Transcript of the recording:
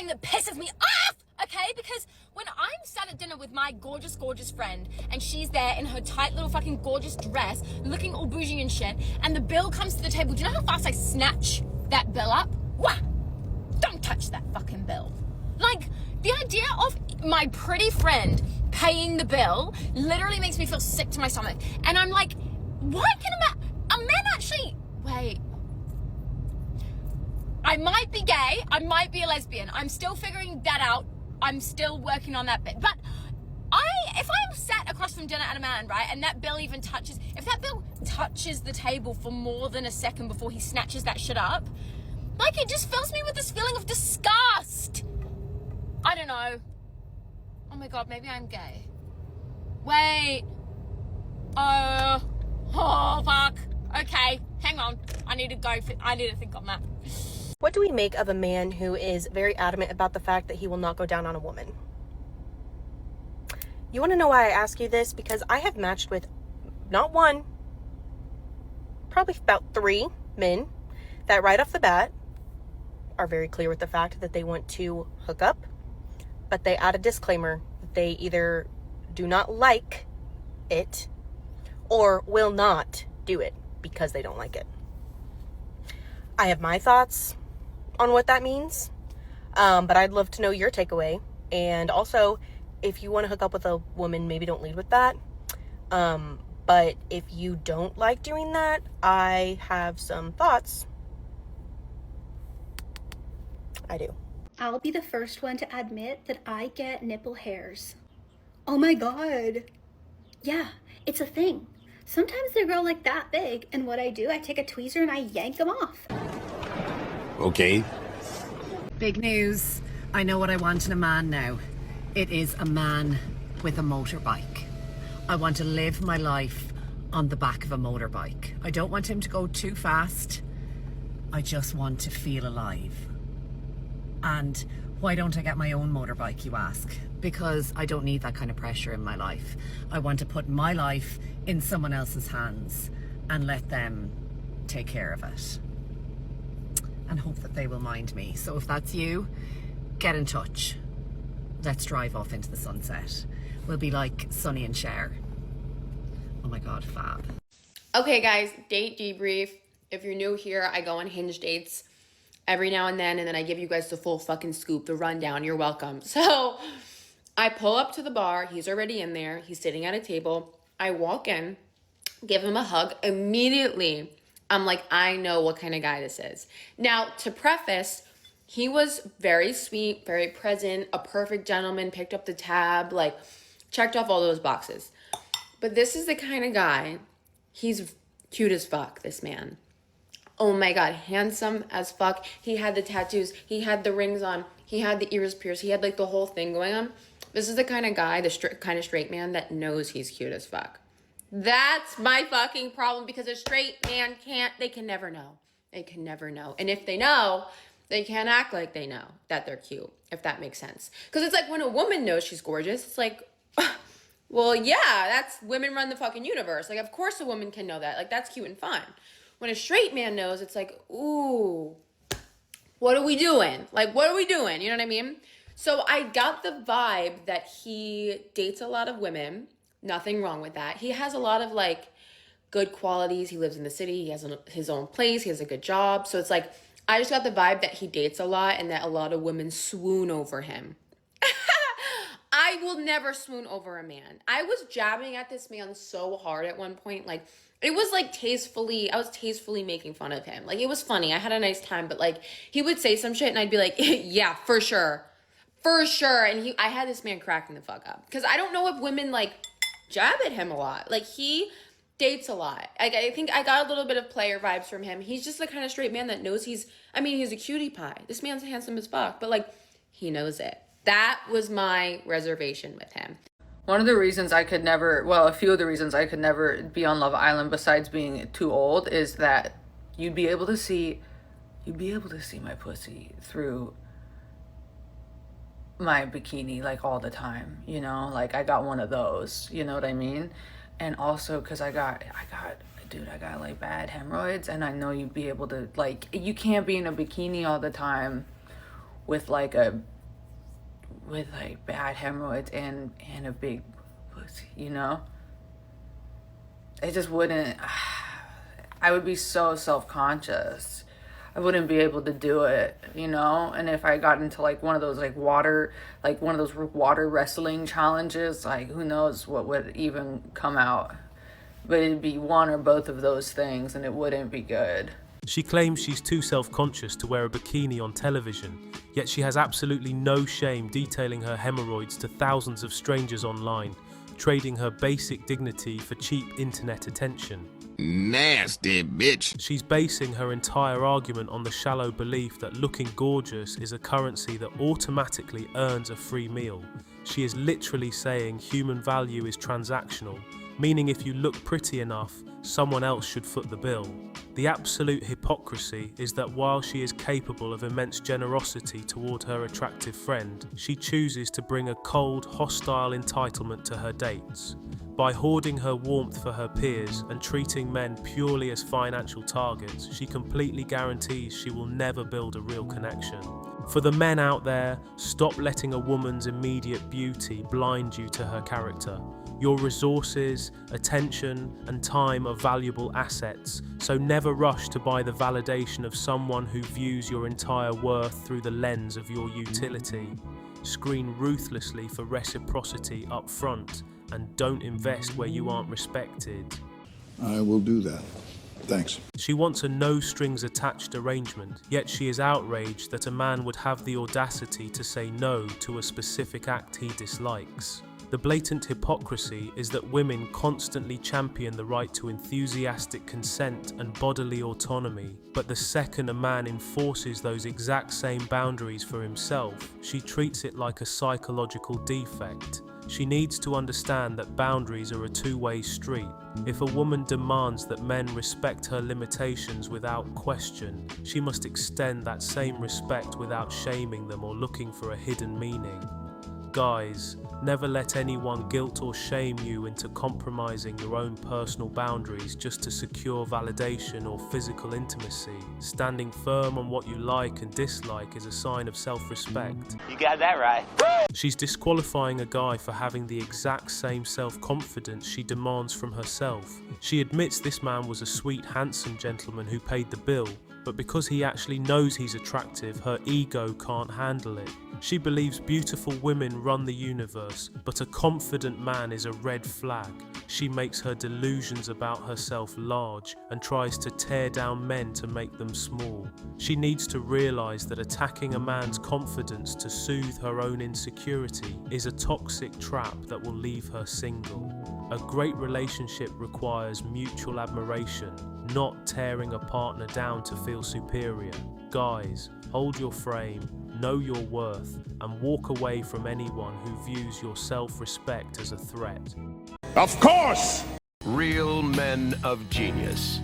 thing that pisses me off, okay? Because when I'm sat at dinner with my gorgeous, gorgeous friend and she's there in her tight little fucking gorgeous dress, looking all bougie and shit, and the bill comes to the table, do you know how fast I snatch that bill up? Wah! Don't touch that fucking bill. Like, the idea of my pretty friend paying the bill literally makes me feel sick to my stomach. And I'm like, why can a man actually, wait, I might be gay, I might be a lesbian, I'm still figuring that out, I'm still working on that bit, but if I'm sat across from dinner at a man, right, and that bill even touches, if that bill touches the table for more than a second before he snatches that shit up, like, it just fills me with this feeling of disgust. I don't know. Oh my God, maybe I'm gay. Wait. Oh, fuck. Okay, hang on. I need to think on that. What do we make of a man who is very adamant about the fact that he will not go down on a woman? You want to know why I ask you this? Because I have matched with not one, probably about 3 men that right off the bat are very clear with the fact that they want to hook up, but they add a disclaimer that they either do not like it or will not do it because they don't like it. I have my thoughts on what that means, but I'd love to know your takeaway. And also, if you want to hook up with a woman, maybe don't lead with that. But if you don't like doing that, I have some thoughts. I do. I'll be the first one to admit that I get nipple hairs. Oh my God. Yeah, it's a thing. Sometimes they grow like that big, and what I do, I take a tweezer and I yank them off. Okay. Big news. I know what I want in a man now. It is a man with a motorbike. I want to live my life on the back of a motorbike. I don't want him to go too fast. I just want to feel alive. And why don't I get my own motorbike, you ask? Because I don't need that kind of pressure in my life. I want to put my life in someone else's hands and let them take care of it. And hope that they will mind me. So if that's you, get in touch. Let's drive off into the sunset. We'll be like Sonny and Cher. Oh my God, fab. Okay guys, date debrief. If you're new here, I go on Hinge dates every now and then I give you guys the full fucking scoop, the rundown. You're welcome. So I pull up to the bar. He's already in there. He's sitting at a table. I walk in, give him a hug. Immediately, I'm like, I know what kind of guy this is. Now, to preface, he was very sweet, very present, a perfect gentleman, picked up the tab, like checked off all those boxes. But this is the kind of guy, he's cute as fuck, this man. Oh my God, handsome as fuck. He had the tattoos, he had the rings on, he had the ears pierced, he had like the whole thing going on. This is the kind of guy, the kind of straight man that knows he's cute as fuck. That's my fucking problem, because a straight man they can never know. They can never know. And if they know, they can't act like they know that they're cute, if that makes sense. Because it's like when a woman knows she's gorgeous, it's like, well, yeah, that's women run the fucking universe. Like, of course a woman can know that. Like, that's cute and fun. When a straight man knows, it's like, ooh, what are we doing? Like, what are we doing? You know what I mean? So I got the vibe that he dates a lot of women. Nothing wrong with that. He has a lot of like good qualities. He lives in the city. He has his own place. He has a good job. So it's like, I just got the vibe that he dates a lot and that a lot of women swoon over him. I will never swoon over a man. I was jabbing at this man so hard at one point. Like, it was like I was tastefully making fun of him. Like, it was funny. I had a nice time, but like, he would say some shit and I'd be like, yeah, for sure. For sure. And I had this man cracking the fuck up. Because I don't know if women like jab at him a lot. Like, he dates a lot. I think I got a little bit of player vibes from him. He's just the kind of straight man that knows he's a cutie pie. This man's handsome as fuck, but like, he knows it. That was my reservation with him. One of the reasons I could never, well, a few of the reasons I could never be on Love Island besides being too old is that you'd be able to see my pussy through my bikini like all the time, you know? Like, I got one of those, you know what I mean? And also because I got like bad hemorrhoids, and I know you'd be able to, like, you can't be in a bikini all the time with like bad hemorrhoids and a big pussy, you know? It just wouldn't, I would be so self-conscious. I wouldn't be able to do it, you know? And if I got into like one of those water wrestling challenges, like who knows what would even come out. But it'd be one or both of those things and it wouldn't be good. She claims she's too self-conscious to wear a bikini on television, yet she has absolutely no shame detailing her hemorrhoids to thousands of strangers online, trading her basic dignity for cheap internet attention. Nasty bitch. She's basing her entire argument on the shallow belief that looking gorgeous is a currency that automatically earns a free meal. She is literally saying human value is transactional, meaning if you look pretty enough, someone else should foot the bill. The absolute hypocrisy is that while she is capable of immense generosity toward her attractive friend, she chooses to bring a cold, hostile entitlement to her dates. By hoarding her warmth for her peers and treating men purely as financial targets, she completely guarantees she will never build a real connection. For the men out there, stop letting a woman's immediate beauty blind you to her character. Your resources, attention, and time are valuable assets, so never rush to buy the validation of someone who views your entire worth through the lens of your utility. Screen ruthlessly for reciprocity up front, and don't invest where you aren't respected. I will do that. Thanks. She wants a no-strings-attached arrangement, yet she is outraged that a man would have the audacity to say no to a specific act he dislikes. The blatant hypocrisy is that women constantly champion the right to enthusiastic consent and bodily autonomy, but the second a man enforces those exact same boundaries for himself, she treats it like a psychological defect. She needs to understand that boundaries are a two-way street. If a woman demands that men respect her limitations without question, she must extend that same respect without shaming them or looking for a hidden meaning. Guys, never let anyone guilt or shame you into compromising your own personal boundaries just to secure validation or physical intimacy. Standing firm on what you like and dislike is a sign of self-respect. You got that right. She's disqualifying a guy for having the exact same self-confidence she demands from herself. She admits this man was a sweet, handsome gentleman who paid the bill, but because he actually knows he's attractive, her ego can't handle it. She believes beautiful women run the universe, but a confident man is a red flag. She makes her delusions about herself large and tries to tear down men to make them small. She needs to realize that attacking a man's confidence to soothe her own insecurity is a toxic trap that will leave her single. A great relationship requires mutual admiration, not tearing a partner down to feel superior. Guys, hold your frame, know your worth, and walk away from anyone who views your self-respect as a threat. Of course! Real men of genius.